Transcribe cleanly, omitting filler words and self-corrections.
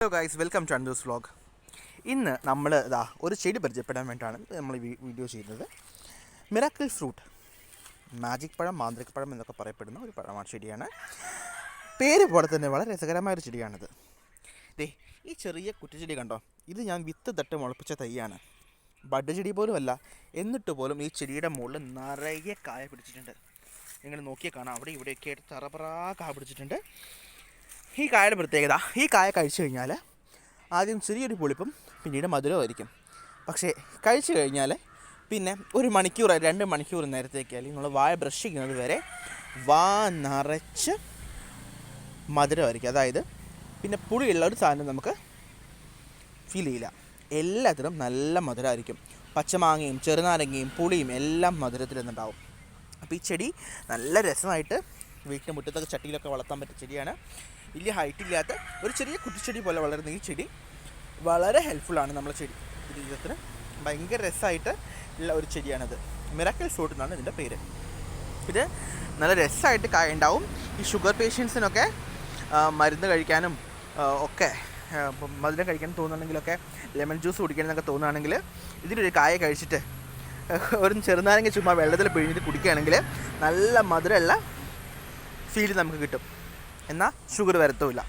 Hello guys, welcome to അൻഡൂസ് vlog. ഇന്ന് നമ്മൾ ഒരു ചെടി പരിചയപ്പെടാൻ വേണ്ടിയിട്ടാണ് നമ്മൾ ഈ വീഡിയോ ചെയ്യുന്നത്. മിറാക്കിൾ ഫ്രൂട്ട്, മാജിക് പഴം, മാന്ത്രിക പഴം എന്നൊക്കെ പറയപ്പെടുന്ന ഒരു ചെടിയാണ്. പേര് പോലെ തന്നെ വളരെ രസകരമായൊരു ചെടിയാണിത്. ഈ ചെറിയ കുറ്റിച്ചെടി കണ്ടോ, ഇത് ഞാൻ വിത്ത് തട്ട് മുളപ്പിച്ച തൈയാണ്. ബഡ് ചെടി പോലും അല്ല, എന്നിട്ട് പോലും ഈ ചെടിയുടെ മുകളിൽ നിറയെ കായ പിടിച്ചിട്ടുണ്ട്. നിങ്ങൾ നോക്കിയാൽ കാണാം, അവിടെ ഇവിടെയൊക്കെ ആയിട്ട് തറപറാ കായ പിടിച്ചിട്ടുണ്ട്. ഈ കായയുടെ പ്രത്യേകത, ഈ കായ കഴിച്ചു കഴിഞ്ഞാൽ ആദ്യം ചെറിയൊരു പുളിപ്പും പിന്നീട് മധുരമായിരിക്കും. പക്ഷേ കഴിച്ചു കഴിഞ്ഞാൽ പിന്നെ ഒരു മണിക്കൂർ 2 മണിക്കൂർ നേരത്തേക്ക്, അല്ലെങ്കിൽ നമ്മൾ വായ ബ്രഷ് ചെയ്യുന്നത് വരെ വാ നിറച്ച് മധുരമായിരിക്കും. അതായത് പിന്നെ പുളിയുള്ള ഒരു സാധനം നമുക്ക് ഫീൽ ചെയ്യില്ല. എല്ലാത്തിനും നല്ല മധുരമായിരിക്കും. പച്ചമാങ്ങയും ചെറുനാരങ്ങയും പുളിയും എല്ലാം മധുരത്തിൽ നിന്നുണ്ടാവും. അപ്പോൾ ഈ ചെടി നല്ല രസമായിട്ട് വീട്ടിൻ്റെ മുറ്റത്തൊക്കെ ചട്ടിയിലൊക്കെ വളർത്താൻ പറ്റിയ ചെടിയാണ്. വലിയ ഹൈറ്റ് ഇല്ലാത്ത ഒരു ചെറിയ കുറ്റിച്ചെടി പോലെ വളരുന്ന ഈ ചെടി വളരെ ഹെൽപ്ഫുള്ളാണ്. നമ്മളെ ചെടി ജീവിതത്തിന് ഭയങ്കര രസമായിട്ട് ഉള്ള ഒരു ചെടിയാണിത്. മിറാക്കിൾ ഫ്രൂട്ട് എന്നാണ് ഇതിൻ്റെ പേര്. ഇത് നല്ല രസമായിട്ട് കായ ഉണ്ടാവും. ഈ ഷുഗർ പേഷ്യൻസിനൊക്കെ മരുന്ന് കഴിക്കാനും ഒക്കെ, മധുരം കഴിക്കാൻ തോന്നുകയാണെങ്കിലൊക്കെ, ലെമൺ ജ്യൂസ് കുടിക്കണമെന്നൊക്കെ തോന്നുകയാണെങ്കിൽ ഇതിലൊരു കായ കഴിച്ചിട്ട് ഒരു ചെറുനാരങ്ങ ചുമ്മാ വെള്ളത്തിൽ പിഴിഞ്ഞിട്ട് കുടിക്കുകയാണെങ്കിൽ നല്ല മധുരമുള്ള ഫീൽ നമുക്ക് കിട്ടും. എന്നാൽ ഷുഗർ വരത്തുമില്ല.